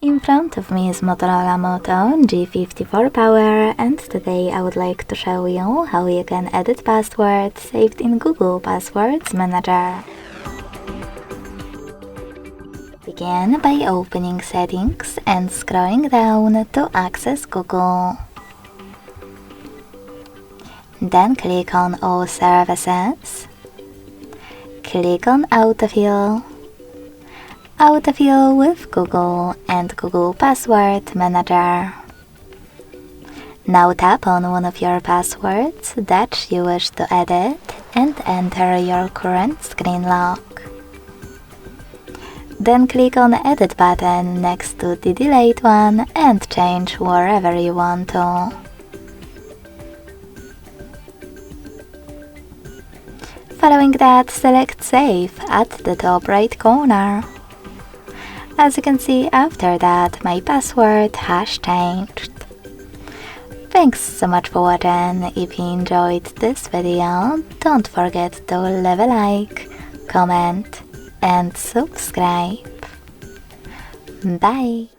In front of me is Motorola Moto G54 Power, and today I would like to show you how you can edit passwords saved in Google Passwords Manager. Begin by opening Settings and scrolling down to access Google. Then click on All Services. Click on Autofill. Autofill with Google and Google Password Manager. Now tap on one of your passwords that you wish to edit and enter your current screen lock. Then click on the Edit button next to the delayed one and change wherever you want to. Following that, select Save at the top right corner. As you can see, after that, my password has changed. Thanks so much for watching. If you enjoyed this video, don't forget to leave a like, comment and subscribe. Bye!